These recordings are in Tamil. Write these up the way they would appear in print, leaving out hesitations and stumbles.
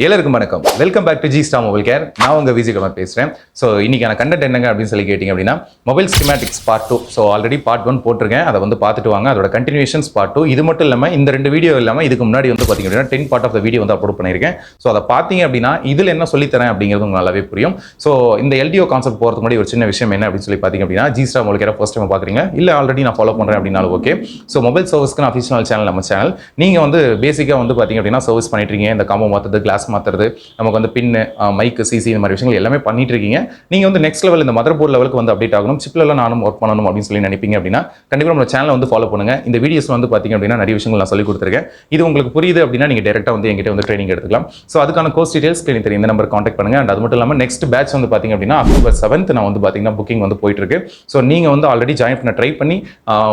எல்லாருக்கும் வணக்கம். Welcome back to Gista mobile care. நான் உங்கள் விஜய் குமார் பேசுகிறேன். ஸோ இன்னைக்கான கண்டென்ட் என்னங்க அப்படின்னு சொல்லி கேட்டிங்க அப்படின்னா mobile schematics part 2. So already part 1 போட்டிருக்கேன், அதை வந்து பார்த்துட்டு வாங்க. அதோட கண்டினியூஷன்ஸ் பார்ட் 2. இது மட்டும் இல்லாமல் இந்த 2 வீடியோ இல்லாமல் இதுக்கு முன்னாடி வந்து பார்த்திங்க அப்படின்னா 10 பார்ட் ஆஃப் த வீடியோ வந்து அப்லோட் பண்ணியிருக்கேன். ஸோ அதை பார்த்தீங்க அப்படின்னா இதில் என்ன சொல்லித்தரேன் அப்படிங்கிறது உங்களுக்கு நல்லாவே புரியும். ஸோ இந்த எல்டிஓ கான்செப்ட் போகிறதுக்கு முன்னாடி ஒரு சின்ன விஷயம் என்ன அப்படின்னு சொல்லி பார்த்தீங்க அப்படின்னா ஜிஸ்டா மொபைல் கேரை ஃபர்ஸ்ட் டைம் பார்க்குறீங்க, இல்லை ஆல்ரெடி நான் ஃபாலோ பண்ணுறேன் அப்படின்னாலும் ஓகே. ஸோ மொபைல் சர்வீஸ்க்கு அஃபிஷியல் சேனல் நம்ம சேனல். நீங்கள் வந்து பேசிக்காக வந்து பார்த்திங்க அப்படின்னா சர்வீஸ் பண்ணிட்டு இருக்கீங்க, இந்த காம்போ மாற்றுறது, கிளாஸ் மாற்றுறது, நமக்கு வந்து பின் மைக் சிசி இந்த மாதிரி விஷயங்கள் எல்லாமே பண்ணிட்டு இருக்கீங்க. நீங்க வந்து நெக்ஸ்ட் லெவல் இந்த மதர் போர்ட் லெவலுக்கு வந்து அப்டேட் ஆகணும், சிப்ல நானும் ஒர்க் பண்ணணும் அப்படின்னு சொல்லி நினைப்பீங்க அப்படின்னா கண்டிப்பா நம்ம சேனலை வந்து ஃபாலோ பண்ணுங்க. இந்த வீடியோஸ் வந்து பாத்தீங்க அப்படின்னா நிறைய விஷயங்கள் நான் சொல்லி கொடுத்துருக்கேன். இது உங்களுக்கு புரியுது அப்படின்னா நீங்க டைரக்டா வந்து என்கிட்ட வந்து ட்ரைனிங் எடுத்துக்கலாம். ஸோ அதுக்கான கோர்ஸ் டீடைல்ஸ் ஸ்கிரீன் தெரியும், இந்த நம்பர் கான்டாக்ட் பண்ணுங்க. அண்ட் அது மட்டும் இல்லாமல் நெக்ஸ்ட் பேட்ச் வந்து பாத்தீங்க அப்படின்னா October 7th நான் வந்து பாத்தீங்கன்னா புக்கிங் வந்து போயிட்டு இருக்கு. ஸோ நீங்க வந்து ஆல்ரெடி ஜாயின் பண்ண ட்ரை பண்ணி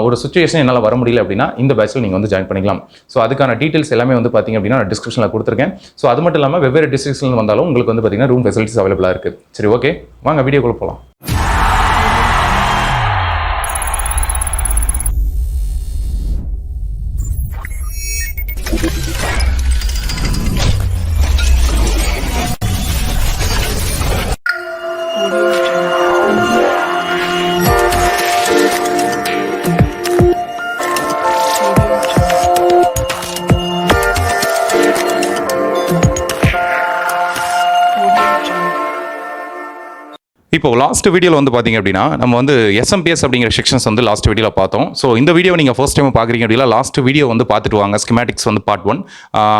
ஒரு சுச்சுவேஷன் என்னால் வர முடியல அப்படின்னா இந்த பேட்ச்ல நீங்க வந்து ஜாயின் பண்ணிக்கலாம். ஸோ அதுக்கான டீடைல்ஸ் எல்லாமே வந்து பாத்தீங்க அப்படின்னா நான் டிஸ்கிரிப்ஷனில் கொடுத்துருக்கேன். ஸோ அது மட்டும் இல்லாமல் வெவ்வேறு டிஸ்ட்ரிக்ட்ஸ்ல வந்தாலும் உங்களுக்கு வந்து பாத்தீங்கன்னா ரூம் ஃபெசிலிட்டிஸ் அவைலபிளா இருக்கு. சரி, ஓகே, வாங்க வீடியோக்குள்ள போலாம். இப்போ லாஸ்ட் வீடியோவில் வந்து பார்த்தீங்க அப்படின்னா நம்ம வந்து எஸ்எம்பிஎஸ் அப்படிங்கிற செக்ஷன்ஸ் வந்து லாஸ்ட் வீடியோவில் பார்த்தோம். ஸோ இந்த வீடியோ நீங்கள் ஃபர்ஸ்ட் டைம் பார்க்குறீங்க அப்படின்னா லாஸ்ட் வீடியோ வந்து பார்த்துட்டு வாங்க. ஸ்கீமேட்டிக்ஸ் வந்து பார்ட் 1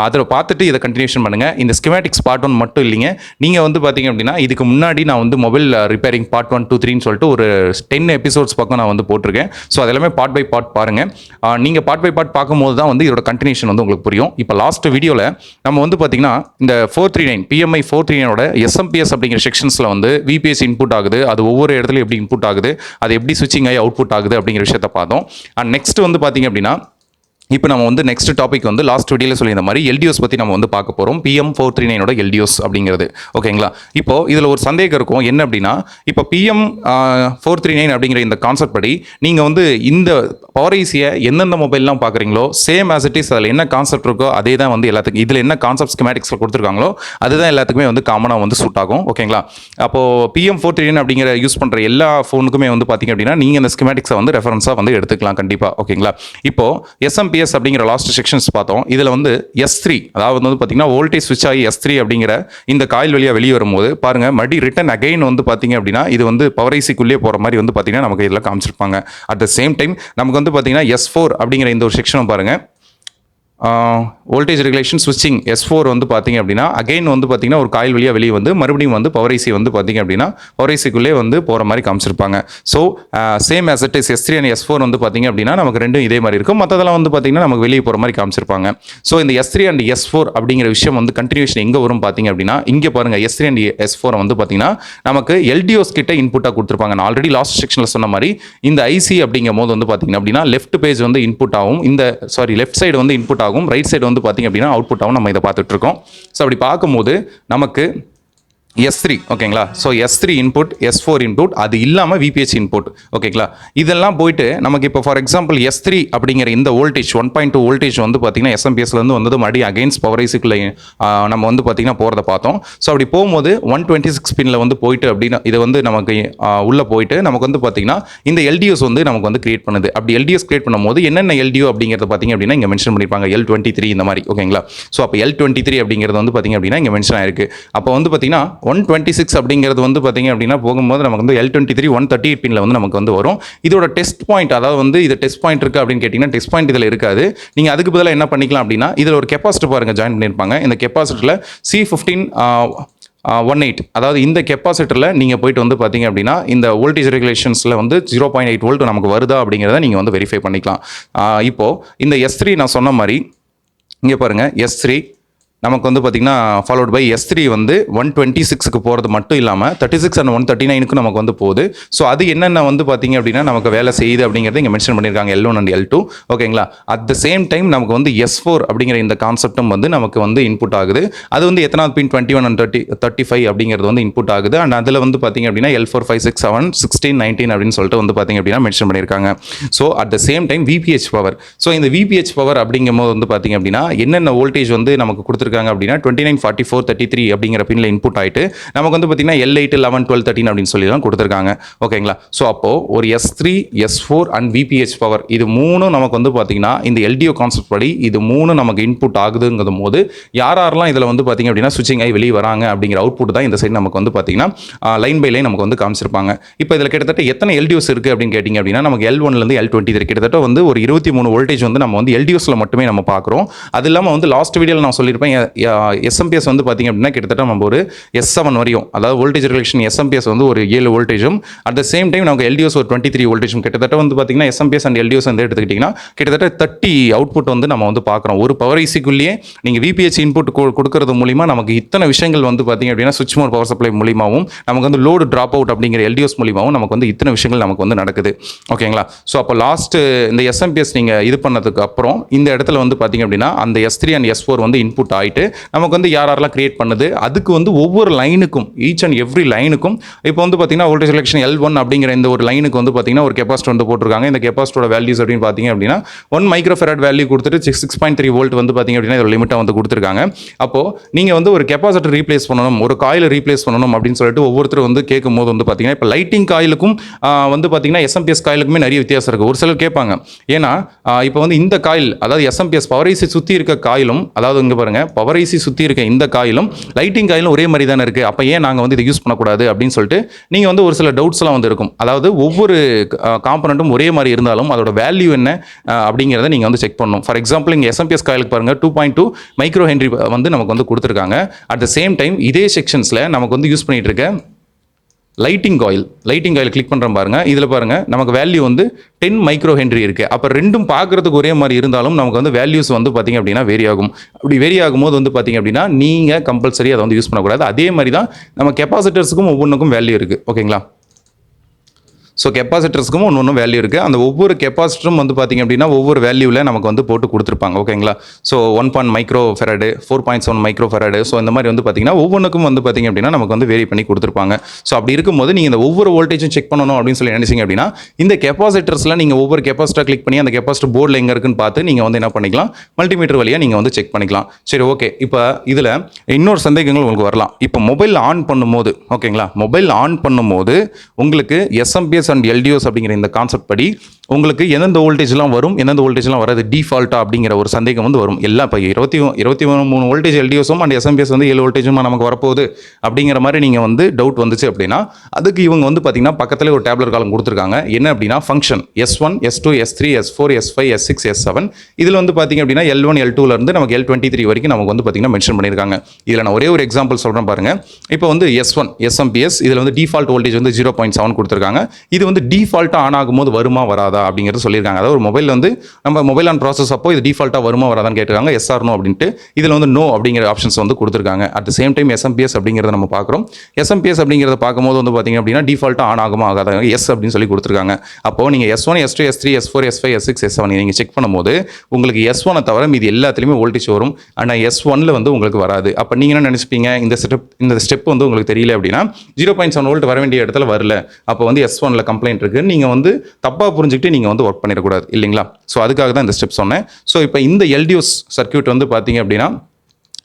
அதில் பார்த்துட்டு இதை கண்டினியூஷன் பண்ணுங்கள். இந்த ஸ்கீமேட்டிக்ஸ் பார்ட் 1 மட்டும் இல்லைங்க, நீங்கள் வந்து பார்த்தீங்க அப்படின்னா இதுக்கு முன்னாடி நான் வந்து மொபைல் ரிப்பேரிங் பார்ட் 1, 2, 3ன்னு சொல்லிட்டு ஒரு 10 எபிசோட்ஸ் பக்கம் நான் வந்து போட்டிருக்கேன். ஸோ அதெல்லாமே பார்ட் பை பார்ட் பாருங்கள். நீங்கள் பார்ட் பை பார்ட் பார்க்கும்போது தான் வந்து இதோட கண்டினியூஷன் வந்து உங்களுக்கு புரியும். இப்போ லாஸ்ட் வீடியோவில் நம்ம வந்து பார்த்தீங்கன்னா இந்த 439 PMI 439ஓட எஸ்எம்பிஎஸ் அப்படிங்கிற செக்ஷன்ஸில் வந்து விபிஎஸ் இன்புட் ஆகுது, அது ஒவ்வொரு இடத்துல எப்படி இன்புட் ஆகுது, அது எப்படி ஸ்விட்சிங் ஆகி அவுட்புட் ஆகுது அப்படிங்கிற விஷயத்தை பார்த்தோம். அண்ட் நெக்ஸ்ட் வந்து பார்த்தீங்க அப்படின்னா இப்போ நம்ம வந்து நெக்ஸ்ட் டாபிக் வந்து லாஸ்ட் வீடியோவில் சொல்லியிருந்த மாதிரி எல்டிஓஸ் பற்றி நம்ம வந்து பார்க்க போகிறோம். PM 439ஓட எல்டிஓஸ் அப்படிங்கிறது, ஓகேங்களா? இப்போ இதில் ஒரு சந்தேகம் இருக்கும், என்ன அப்படின்னா இப்போ PM 439 அப்படிங்கிற இந்த கான்செப்ட் படி நீங்கள் வந்து இந்த பவர் ஐசியை எந்தெந்த மொபைல்லாம் பார்க்குறீங்களோ சேம் ஆஸ் இட் இஸ் அதில் என்ன கான்செப்ட் இருக்கோ அதே தான் வந்து எல்லாத்துக்கும், இதில் என்ன கான்செப்ட் ஸ்கீமேட்டிக்ஸில் கொடுத்துருக்காங்களோ அதுதான் எல்லாத்துக்குமே வந்து காமனாக வந்து சூட் ஆகும், ஓகேங்களா? அப்போது PM 439 அப்படிங்கிற யூஸ் பண்ணுற எல்லா ஃபோனுக்குமே வந்து பார்த்தீங்க அப்படின்னா நீங்கள் இந்த ஸ்கீமேட்டிக்ஸை வந்து ரெஃபரன்ஸாக வந்து எடுத்துக்கலாம் கண்டிப்பாக, ஓகேங்களா? இப்போது எஸ்எம்பிஎஸ் அப்படிங்கிற லாஸ்ட் செக்ஷன்ஸ் பார்த்தோம். இதில் வந்து S3, அதாவது வந்து பார்த்தீங்கன்னா வோல்டேஜ் ஸ்விட்ச் ஆகி S3 அப்படிங்கிற இந்த காயில் வழியாக வெளியே வரும்போது பாருங்க மறுபடி ரிட்டன் அகைன் வந்து பார்த்தீங்க அப்படின்னா இது வந்து பவர் ஐசிக்குள்ளே போகிற மாதிரி வந்து பார்த்தீங்கன்னா நமக்கு இதில் காமிச்சிருப்பாங்க. அட் த சேம் டைம் நமக்கு வந்து பார்த்தீங்கன்னா S4 அப்படிங்கிற இந்த ஒரு செக்ஷனும் பாருங்க, வோல்டேஜ் ரெகுலேஷன் ஸ்விட்சிங் S4 வந்து பார்த்தீங்க அப்படின்னா அகைன் வந்து பார்த்தீங்கன்னா ஒரு காயில் வழியாக வெளியே வந்து மறுபடியும் வந்து பவர் ஐசி வந்து பார்த்தீங்க அப்படின்னா பவர் ஐசிக்குள்ளே வந்து போகிற மாதிரி காமிச்சிருப்பாங்க. So same as it is S3 and S4 வந்து பார்த்தீங்க அப்படின்னா நமக்கு ரெண்டும் இதே மாதிரி இருக்கும், மற்றதெல்லாம் வந்து பார்த்தீங்கன்னா நமக்கு வெளியே போகிற மாதிரி காமிச்சிருப்பாங்க. ஸோ இந்த S3 அண்ட் S4 அப்படிங்கிற விஷயம் வந்து கண்டினியூஷன் எங்கே வரும் பார்த்தீங்க அப்படின்னா இங்கே பாருங்கள், S3 அண்ட் S4 வந்து பார்த்தீங்கன்னா நமக்கு எல்டிஓஸ் கிட்ட இன்புட்டாக கொடுத்துருப்பாங்க. நான் ஆல்ரெடி லாஸ்ட் செக்ஷனில் சொன்ன மாதிரி இந்த ஐசி அப்படிங்கும் போது வந்து பார்த்தீங்க அப்படின்னா லெஃப்ட் பேஜ் வந்து இன்புட் ஆகும், லெஃப்ட் சைடு வந்து இன்புட் ஆகும், ரைட் சைடு வந்து பார்த்தீங்க அப்படின்னா அவுட்புட் ஆகும். நம்ம இதை பார்த்துட்டு இருக்கோம். ஸோ அப்படி பார்க்கும்போது நமக்கு S3, ஓகேங்களா? So S3 input, S4 input, அது இல்லாமல் VPH இன்புட், ஓகேங்களா? இதெல்லாம் போயிட்டு நமக்கு இப்போ ஃபார் எக்ஸாம்பிள் S3 அப்படிங்கிற இந்த வோல்டேஜ் 1.2 வோல்டேஜ் வந்து பார்த்தீங்கன்னா எஸ்எம்பிஎஸ்லேருந்து வந்தது மறுபடியும் அகைன்ஸ்ட் பவர் ஐசிக்குள்ளே நம்ம வந்து பார்த்தீங்கன்னா போகிறத பார்த்தோம். ஸோ அப்படி போகும்போது 126 பின்னில் வந்து போயிட்டு அப்படின்னா இதை வந்து நமக்கு உள்ளே போயிட்டு நமக்கு வந்து பார்த்தீங்கன்னா இந்த எல்டிஓஸ் வந்து நமக்கு வந்து கிரியேட் பண்ணுது. அப்படி எல்டிஓஸ் கிரியேட் பண்ணும்போது என்னென்ன எல்டிஓ அப்படிங்கிறத பார்த்தீங்க அப்படின்னா இங்கே மென்ஷன் பண்ணியிருப்பாங்க, L23 இந்த மாதிரி, ஓகேங்களா? ஸோ அப்போ L23 அப்படிங்கிறது வந்து பார்த்தீங்க அப்படின்னா இங்கே மென்ஷன் ஆயிருக்கு. அப்போ வந்து பார்த்தீங்கன்னா 126 அப்படிங்கிறது வந்து பார்த்தீங்க அப்படின்னா போகும்போது நமக்கு வந்து L23 138 பின்ல வந்து நமக்கு வந்து வரும். இதோட டெஸ்ட் பாயிண்ட், அதாவது வந்து இது டெஸ்ட் பாயிண்ட் இருக்குது அப்படின்னு கேட்டிங்கன்னா டெஸ்ட் பாயிண்ட் இதில் இருக்காது. நீங்கள் அதுக்கு பதிலாக என்ன பண்ணிக்கலாம் அப்படின்னா இதில் ஒரு கெப்பாசிட்டர் பாருங்கள் ஜாயின் பண்ணியிருப்பாங்க. இந்த கெப்பாசிட்டரில் C1518, அதாவது இந்த கெப்பாசிட்டரில் நீங்கள் போயிட்டு வந்து பார்த்தீங்க அப்படின்னா இந்த வோல்டேஜ் ரெகுலேஷன்ஸில் வந்து 0.8 வோல்ட் நமக்கு வருதா அப்படிங்கிறத நீங்கள் வந்து வெரிஃபை பண்ணிக்கலாம். இப்போது இந்த S3 நான் சொன்ன மாதிரி இங்கே பாருங்கள், S3 நமக்கு வந்து பார்த்தீங்கன்னா ஃபாலோட் பை S3 வந்து 126க்கு போகிறது மட்டும் இல்லாமல் 36 அண்ட் 139க்கு நமக்கு வந்து போகுது. ஸோ அது என்னென்ன வந்து பார்த்தீங்க அப்படின்னா நமக்கு வேலை செய்யுது அப்படிங்கிறது இங்கே மென்ஷன் பண்ணியிருக்காங்க, L1 அண்ட் L2, ஓகேங்களா? அட் த சேம் டைம் நமக்கு வந்து S4 அப்படிங்கிற இந்த கான்செப்டும் வந்து நமக்கு வந்து இன்புட் ஆகுது. அது வந்து எத்தனாவது பின் 21 அண்ட் 35 அப்படிங்கிறது வந்து இன்புட் ஆகுது. அண்ட் அதில் வந்து பார்த்தீங்க அப்படின்னா L4, 5, 6, 7, 16, 19 அப்படின்னு சொல்லிட்டு வந்து பார்த்தீங்க அப்படின்னா மென்ஷன் பண்ணியிருக்காங்க. So at the same time VPH power. So இந்த VPH பவர் அப்படிங்கும் போது வந்து பார்த்தீங்க அப்படின்னா என்னென்ன வோல்டேஜ் வந்து நமக்கு கொடுத்து கொடுத்துருக்காங்க அப்படின்னா 29 44 33 அப்படிங்கிற பின்ல இன்புட் ஆயிட்டு நமக்கு வந்து பார்த்தீங்கன்னா L8 11 12 13 அப்படின்னு சொல்லி தான் கொடுத்துருக்காங்க. ஓகேங்களா? ஸோ அப்போ ஒரு S3 S4 and VPH power இது மூணும் நமக்கு வந்து பார்த்தீங்கன்னா இந்த LDO கான்செப்ட் படி இது மூணு நமக்கு இன்புட் ஆகுதுங்கும் போது யாரெல்லாம் இதில் வந்து பார்த்தீங்க அப்படின்னா சுவிச்சிங் ஆகி வெளியே வராங்க அப்படிங்கிற அவுட்புட் தான் இந்த சைடு நமக்கு வந்து பார்த்தீங்கன்னா லைன் பை லைன் நமக்கு வந்து காமிச்சிருப்பாங்க. இப்போ இதில் கிட்டத்தட்ட எத்தனை LDOs இருக்குது அப்படின்னு கேட்டிங்க அப்படின்னா நமக்கு L1லேருந்து L23 கிட்டத்தட்ட வந்து ஒரு 23 வோல்டேஜ் வந்து நம்ம வந்து LDOஸில் மட்டுமே நம்ம பார்க்குறோம். அது இல்லாமல் வந்து லாஸ்ட் வீடியோவில் நான் சொல்லியிருப்பேன் SMPS வந்து பார்த்தீங்க அப்படின்னா கிட்டத்தட்ட நம்ம ஒரு S7 வரையும் அதாவது வோல்டேஜ் ரிலேஷன் SMPS வந்து ஒரு 7 வோல்டேஜும் அட் த சேம் டைம் நமக்கு LDOs ஒரு 23 வோல்டேஜும் கிட்டத்தட்ட வந்து பார்த்தீங்கன்னா SMPS அண்ட் LDOs வந்து எடுத்துக்கிட்டிங்கன்னா கிட்டத்தட்ட 30 அவுட்புட் வந்து நம்ம வந்து பார்க்குறோம். ஒரு பவர் ஐசிக்குள்ளேயே நீங்கள் VPH இன்புட் கொடுக்கறது மூலிமா நமக்கு இத்தனை விஷயங்கள் வந்து பார்த்தீங்க அப்படின்னா சுவிட்ச் மோட் பவர் சப்ளை மூலியமாகவும் நமக்கு வந்து லோடு ட்ராப் அவுட் அப்படிங்கிற LDOs மூலியமாகவும் நமக்கு வந்து இத்தனை விஷயங்கள் நமக்கு வந்து நடக்குது. ஓகேங்களா? ஸோ அப்போ லாஸ்ட் இந்த SMPS நீங்கள் இது பண்ணதுக்கு அப்புறம் இந்த இடத்துல வந்து பார்த்தீங்க அப்படின்னா அந்த S3 அண்ட் S4 வந்து இன்புட் ஆகிட்டு நமக்கு வந்து யாரெல்லாம் கிரியேட் பண்ணுது அதுக்கு வந்து ஒவ்வொரு லைனுக்கும் ஈச் அண்ட் எவ்ரி லைனுக்கும் இப்போ வந்து பார்த்தீங்கன்னா வோல்டேஜ் ரிலேஷன் L1 அப்படிங்கிற இந்த ஒரு லைனுக்கு வந்து பார்த்தீங்கன்னா ஒரு கெப்பாசிட்டர் வந்து போட்டிருக்காங்க. இந்த கெப்பாசிட்டரோட வேல்யூஸ் அப்படின்னு பார்த்தீங்க அப்படின்னா 1 மைக்ரோஃபெரட் வேல்யூ கொடுத்துட்டு 6.3 வோல்ட் வந்து பார்த்தீங்க அப்படின்னா இதோட லிமிட்டை வந்து கொடுத்துருக்காங்க. அப்போது நீங்கள் வந்து ஒரு கெப்பாசிட்டர் ரீப்ளேஸ் பண்ணணும் ஒரு காயில் ரீப்ளேஸ் பண்ணணும் அப்படின்னு சொல்லிட்டு ஒவ்வொருத்தர் வந்து கேட்கும் போது வந்து பார்த்தீங்கன்னா இப்போ லைட்டிங் காயிலுக்கும் வந்து பார்த்தீங்கன்னா SMPS காயிலுக்குமே நிறைய வித்தியாசம் இருக்குது. ஒரு சிலர் கேட்பாங்க ஏன்னா இப்போ வந்து இந்த காயில் அதாவது SMPS பவர் ஐசி சுற்றி இருக்க காயிலும் அதாவது இங்கே பாருங்கள் பவர் ஐசி சுற்றி இருக்க இந்த காயிலும் லைட்டிங் காயிலும் ஒரே மாதிரி தானே இருக்குது. அப்போ ஏன் நாங்கள் வந்து இதை யூஸ் பண்ணக்கூடாது அப்படின்னு சொல்லிட்டு நீங்கள் வந்து ஒரு சில டவுட்ஸ்லாம் வந்து இருக்கும். அதாவது ஒவ்வொரு காம்பனண்ட்டும் ஒரே மாதிரி இருந்தாலும் அதோட வேல்யூ என்ன அப்படிங்கிறத நீங்கள் வந்து செக் பண்ணணும். ஃபார் எக்ஸாம்பிள் இங்கே SMPS காயிலுக்கு பாருங்கள் 2.2 மைக்ரோ ஹென்ரி வந்து நமக்கு வந்து கொடுத்துருக்காங்க. அட் த சேம் டைம் இதே செக்ஷன்ஸில் நமக்கு வந்து யூஸ் பண்ணிட்டு இருக்க லைட்டிங் காயில் கிளிக் பண்ணுறோம் பாருங்க. இதில் பாருங்க நமக்கு வேல்யூ வந்து 10 மைக்ரோ ஹென்ரி இருக்குது. அப்போ ரெண்டும் பார்க்குறதுக்கு ஒரே மாதிரி இருந்தாலும் நமக்கு வந்து வேல்யூஸ் வந்து பார்த்திங்க அப்படின்னா வேரி ஆகும். அப்படி வேரி ஆகும்போது வந்து பார்த்திங்க அப்படின்னா நீங்கள் கம்பல்சரி அதை வந்து யூஸ் பண்ணக்கூடாது. அதே மாதிரி தான் நம்ம கெப்பாசிட்டர்ஸுக்கும் ஒவ்வொன்றுக்கும் வேல்யூ இருக்குது. ஓகேங்களா? ஸோ கெப்பாசிட்டர்ஸ்க்கும் ஒன்று வேல்யூ இருக்குது. அந்த ஒவ்வொரு கெப்பாசிட்டரும் வந்து பார்த்திங்க அப்படின்னா ஒவ்வொரு வேல்யூவில் நமக்கு வந்து போட்டு கொடுத்துருப்பாங்க. ஓகேங்களா? ஸோ 1 மைக்ரோ ஃபெரடு 4.7 மைக்ரோ ஃபெரடு ஸோ இந்த மாதிரி வந்து பார்த்திங்கன்னா ஒவ்வொன்றுக்கும் வந்து பார்த்திங்க அப்படின்னா நமக்கு வந்து வேரி பண்ணி கொடுத்துருப்பாங்க. ஸோ அப்படி இருக்கும்போது நீங்கள் இந்த ஒவ்வொரு வோல்டேஜும் செக் பண்ணணும் அப்படின்னு சொல்லி நினைச்சிங்க அப்படின்னா இந்த கெப்பாசிட்டர்ஸில் நீங்கள் ஒவ்வொரு கெப்பாசிட்டர் கிளிக் பண்ணி அந்த கெப்பாசிட்டர் போர்டில் எங்கே இருக்குன்னு பார்த்து நீங்கள் வந்து என்ன பண்ணிக்கலாம் மல்டிமீட்டர் வழியாக நீங்கள் வந்து செக் பண்ணிக்கலாம். சரி, ஓகே. இப்போ இதில் இன்னொரு சந்தேகங்கள் உங்களுக்கு வரலாம். இப்போ மொபைல் ஆன் பண்ணும்போது ஓகேங்களா மொபைல் ஆன் பண்ணும்போது உங்களுக்கு SMPS அண்ட் LDOs அப்படிங்கிற இந்த கான்செப்ட் படி உங்களுக்கு எந்தெந்த வோல்டேஜ்லாம் வரும் எந்தெந்த வோல்டேஜ்லாம் வராது டிஃபால்ட்டா அப்படிங்கிற ஒரு சந்தேகம் வந்து வரும். எல்லாம் இப்போ 23 வோல்டேஜ் LDOஸும் அண்ட் SMPS வந்து 7 வோல்டேஜும் நமக்கு வரப்போகுது அப்படிங்கிற மாதிரி நீங்கள் வந்து டவுட் வந்துச்சு அப்படின்னா அதுக்கு இவங்க வந்து பார்த்தீங்கன்னா பக்கத்தில் ஒரு டேப்லெட் காலம் கொடுத்துருக்காங்க. என்ன அப்படின்னா function S1 S2 S3 S4 S5 S6 S7 இதில் வந்து பார்த்தீங்க அப்படின்னா L1 L2லேருந்து நமக்கு L23 வரைக்கும் நமக்கு வந்து பார்த்தீங்கன்னா மென்ஷன் பண்ணியிருக்காங்க. இதில் நான் ஒரே ஒரு எக்ஸாம்பிள் சொல்கிறேன் பாருங்க. இப்போ வந்து S1 SMPS இதில் வந்து டிஃபால்ட் வோல்டேஜ் வந்து 0.7 கொடுத்துருக்காங்க. இது வந்து டிஃபால்ட்டாக ஆன் ஆகும்போது வருமா வராதா அப்படிங்கிறது சொல்லியிருக்காங்க. அதாவது ஒரு மொபைல் வந்து நம்ம மொபைல் ஆன் ப்ராசஸ் அப்போ இது டிஃபால்ட்டாக வருமா வராதான்னு கேட்டிருக்காங்க. SR நோ அப்படின்ட்டு இதில் வந்து நோ அப்படிங்கிற ஆப்ஷன்ஸ் வந்து கொடுத்துருக்காங்க. At the same time SMPS அப்படிங்கிறத நம்ம பார்க்குறோம். SMPS அப்படிங்கிறத பார்க்கும்போது வந்து பார்த்தீங்க அப்படின்னா டிஃபால்ட்டாக ஆன் ஆகுமா ஆகாதா எஸ் அப்படின்னு சொல்லி கொடுத்துருக்காங்க. அப்போது நீங்கள் S1 S2 S3 S4 S5 S6 S7 நீங்கள் செக் பண்ணும்போது உங்களுக்கு S1 தவிர மீது எல்லாத்துலேயுமே வோல்டேஜ் வரும். ஆனால் S1ல் வந்து உங்களுக்கு வராது. அப்போ நீங்கள் என்ன நினைப்பீங்க இந்த ஸ்டெப் வந்து உங்களுக்கு தெரியல அப்படின்னா 0.7 வோல்ட் வர வேண்டிய இடத்துல வரல அப்போ வந்து S1ல் கம்ப்ளைண்ட் இருக்குது நீங்கள் வந்து தப்பாக புரிஞ்சுக்கிட்டு நீங்கள் வந்து ஒர்க் பண்ணிடக்கூடாது இல்லைங்களா? ஸோ அதுக்காக தான் இந்த ஸ்டெப் சொன்னேன். ஸோ இப்போ இந்த LDOs சர்க்யூட் வந்து பார்த்தீங்க அப்படின்னா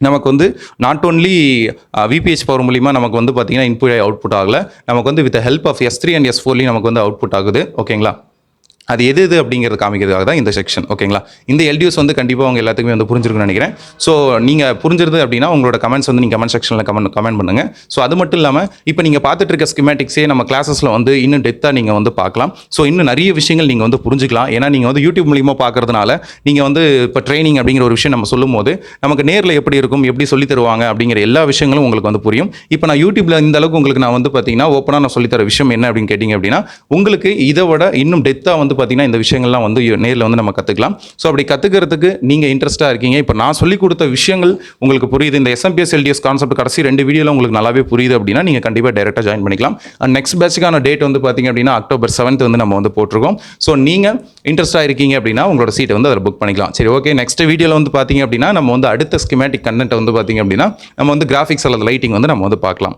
நமக்கு வந்து நாட் ஓன்லி VPH பவர் மூலிமா நமக்கு வந்து பார்த்தீங்கன்னா இன்புட் அவுட்புட் ஆகலை நமக்கு வந்து with help of S3 and S4லையும் நமக்கு வந்து அவுட்புட் ஆகுது. ஓகேங்களா? அது எது அப்படிங்கிறது காமிக்கிறதுக்காக தான் இந்த செக்ஷன். ஓகேங்களா? இந்த LDOs வந்து கண்டிப்பாக அவங்க எல்லாத்துக்குமே வந்து புரிஞ்சிருக்குன்னு நினைக்கிறேன். ஸோ நீங்கள் புரிஞ்சிருது அப்படின்னா உங்களோட கமெண்ட்ஸ் வந்து நீங்கள் கமெண்ட் செக்ஷனில் கமெண்ட் பண்ணுங்கள். ஸோ அது மட்டும் இல்லாமல் இப்போ நீங்கள் பார்த்துட்டு இருக்க ஸ்கிமேட்டிக்ஸே நம்ம கிளாஸஸில் வந்து இன்னும் டெப்த்தாக நீங்கள் வந்து பார்க்கலாம். ஸோ இன்னும் நிறைய விஷயங்கள் நீங்கள் வந்து புரிஞ்சிக்கலாம். ஏன்னா நீங்கள் வந்து யூடியூப் மூலியமாக பார்க்கறதுனால நீங்கள் வந்து இப்போ ட்ரைனிங் அப்படிங்கிற ஒரு விஷயம் நம்ம சொல்லும் போது நமக்கு நேரில் எப்படி இருக்கும் எப்படி சொல்லி தருவாங்க அப்படிங்கிற எல்லா விஷயங்களும் உங்களுக்கு வந்து புரியும். இப்போ நான் யூடியூப்பில் இந்த அளவுக்கு உங்களுக்கு நான் வந்து பார்த்தீங்கன்னா ஓப்பனாக நான் சொல்லித்தர விஷயம் என்ன அப்படின்னு கேட்டிங்க அப்படின்னா உங்களுக்கு இதை விட இன்னும் டெப்த்தாக வந்து பார்த்தீங்கன்னா இந்த விஷயங்கள்லாம் வந்து நேரில் வந்து நம்ம கற்றுக்கலாம். ஸோ அப்படி கற்றுக்கிறதுக்கு நீங்கள் இன்ட்ரெஸ்ட்டாக இருக்கீங்க. இப்போ நான் சொல்லிக் கொடுத்த விஷயங்கள் உங்களுக்கு புரியுது. இந்த SMPS LDOs கான்செப்ட் கடைசி 2 வீடியோவில் உங்களுக்கு நல்லாவே புரியுது அப்படின்னா நீங்கள் கண்டிப்பாக டேரெக்டாக ஜாயின் பண்ணிக்கலாம். அண்ட் நெக்ஸ்ட் பேட்சுக்கான டேட் வந்து பார்த்தீங்க அப்படின்னா அக்டோபர் 7th வந்து நம்ம வந்து போட்டிருக்கோம். ஸோ நீங்கள் இன்ட்ரெஸ்ட்டாக இருக்கீங்க அப்படின்னா உங்களோட சீட்டை வந்து அதில் புக் பண்ணிக்கலாம். சரி, ஓகே. நெக்ஸ்ட் வீடியோவில் வந்து பார்த்தீங்க அப்படின்னா நம்ம வந்து அடுத்த ஸ்கிமேட்டிக் கண்டென்ட் வந்து பார்த்தீங்க அப்படின்னா நம்ம வந்து கிராஃபிக்ஸ் அல்லது லைட்டிங் வந்து நம்ம வந்து பார்க்கலாம்.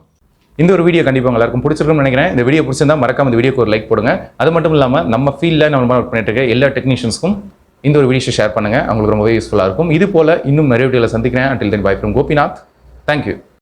இந்த ஒரு வீடியோ கண்டிப்பாக எல்லாருக்கும் பிடிச்சிருக்கும்னு நினைக்கிறேன். இந்த வீடியோ பிடிச்சிருந்தா மறக்காம இந்த வீடியோக்கு ஒரு லைக் போடுங்க. அது மட்டும் இல்லாமல் நம்ம ஃபீல்டில் நம்ம ஒர்க் பண்ணிட்டு இருக்க எல்லா டெக்னீஷியன்ஸ்க்கும் இந்த ஒரு வீடியோ ஷேர் பண்ணுங்கள், அவங்களுக்கு ரொம்பவே யூஸ்ஃபுல்லாக இருக்கும். இது போல் இன்னும் நிறைய வீடியோவில் சந்திக்கிறேன். until then bye from Gopinath. Thank you.